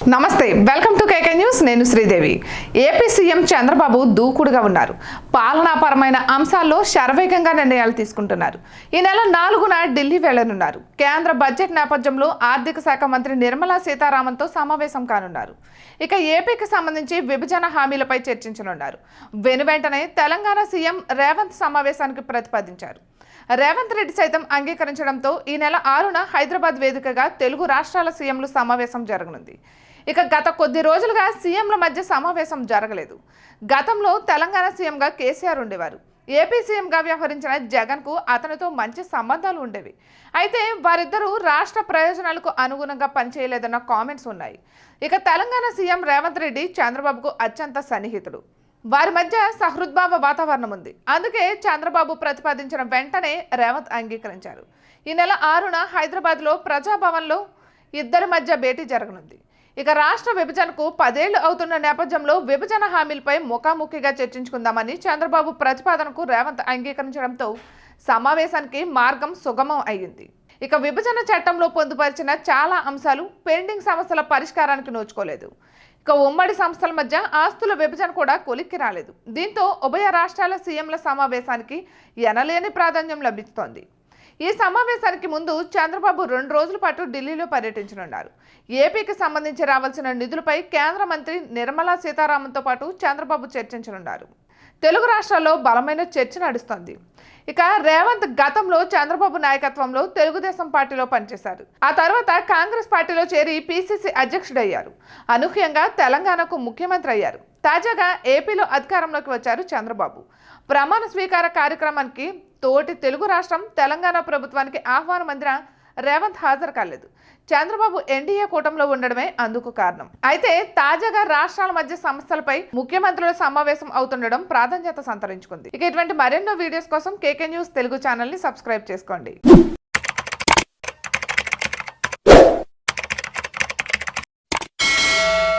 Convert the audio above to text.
నమస్తే, welcome to KK news. నేను Sridevi. AP CM Chandrababu దూకుడుగా ఉన్నారు. పాలనాపరమైన అంశాల్లో శరవేగంగా నిర్ణయాలు తీసుకుంటున్నారు. ఈ నెల 4న ఢిల్లీ వెళ్లనున్నారు. కేంద్ర బడ్జెట్ నేపథ్యంలో ఆర్థిక శాఖ మంత్రి నిర్మలా సీతారామన్తో సమావేశం కానున్నారు. ఇక ఏపీకి సంబంధించి విభజన హామీలపై చర్చించనున్నారు. వెనువెంటనే తెలంగాణ సీఎం రేవంత్ సమావేశానికి ప్రతిపాదించారు. రేవంత్ రెడ్డి సైతం అంగీకరించడంతో ఈ నెల 6న హైదరాబాద్ వేదికగా తెలుగు రాష్ట్రాల సీఎంలు సమావేశం జరగనుంది. ఇక గత కొద్ది రోజులుగా సీఎంల మధ్య సమావేశం జరగలేదు. గతంలో తెలంగాణ సీఎంగా కేసీఆర్ ఉండేవారు. ఏపీ సీఎంగా వ్యవహరించిన జగన్కు అతనితో మంచి సంబంధాలు ఉండేవి. అయితే వారిద్దరూ రాష్ట్ర ప్రయోజనాలకు అనుగుణంగా పనిచేయలేదన్న కామెంట్స్ ఉన్నాయి. ఇక తెలంగాణ సీఎం రేవంత్ రెడ్డి చంద్రబాబుకు అత్యంత సన్నిహితుడు. వారి మధ్య సహృద్భావ వాతావరణం ఉంది. అందుకే చంద్రబాబు ప్రతిపాదించిన వెంటనే రేవంత్ అంగీకరించారు. ఈ నెల 6న హైదరాబాద్లో ప్రజాభవన్లో ఇద్దరి మధ్య భేటీ జరగనుంది. ఇక రాష్ట్ర విభజనకు 10 ఏళ్లు అవుతున్న నేపథ్యంలో విభజన హామీలపై ముఖాముఖిగా చర్చించుకుందామని చంద్రబాబు ప్రతిపాదనకు రేవంత్ అంగీకరించడంతో సమావేశానికి మార్గం సుగమం అయ్యింది. ఇక విభజన చట్టంలో పొందుపరిచిన చాలా అంశాలు పెండింగ్ సమస్యల పరిష్కారానికి నోచుకోలేదు. ఇక ఉమ్మడి సంస్థల మధ్య ఆస్తుల విభజన కూడా కొలిక్కి రాలేదు. దీంతో ఉభయ రాష్ట్రాల సీఎంల సమావేశానికి ఎనలేని ప్రాధాన్యం లభిస్తోంది. ఈ సమావేశానికి ముందు చంద్రబాబు 2 రోజుల పాటు ఢిల్లీలో పర్యటించనున్నారు. ఏపీకి సంబంధించి రావాల్సిన నిధులపై కేంద్ర మంత్రి నిర్మలా సీతారామన్తో పాటు చంద్రబాబు చర్చించనున్నారు. తెలుగు రాష్ట్రాల్లో బలమైన చర్చ నడుస్తోంది. ఇక రేవంత్ గతంలో చంద్రబాబు నాయకత్వంలో తెలుగుదేశం పార్టీలో పనిచేశారు. ఆ తర్వాత కాంగ్రెస్ పార్టీలో చేరి పీసీసీ అధ్యక్షుడయ్యారు. అనూహ్యంగా తెలంగాణకు ముఖ్యమంత్రి అయ్యారు. తాజాగా ఏపీలో అధికారంలోకి వచ్చారు చంద్రబాబు. ప్రమాణ స్వీకార కార్యక్రమానికి తోటి తెలుగు రాష్ట్రం తెలంగాణ ప్రభుత్వానికి ఆహ్వానం అందిన రేవంత్ హాజరు కాలేదు. చంద్రబాబు ఎన్డీఏ కూటమిలో ఉండడమే అందుకు కారణం. అయితే తాజాగా రాష్ట్రాల మధ్య సమస్యలపై ముఖ్యమంత్రుల సమావేశం అవుతుండడం ప్రాధాన్యత సంతరించుకుంది. ఇక ఇటువంటి మరెన్నో వీడియోస్ కోసం కేకే న్యూస్ తెలుగు ఛానల్ ని సబ్స్క్రైబ్ చేసుకోండి.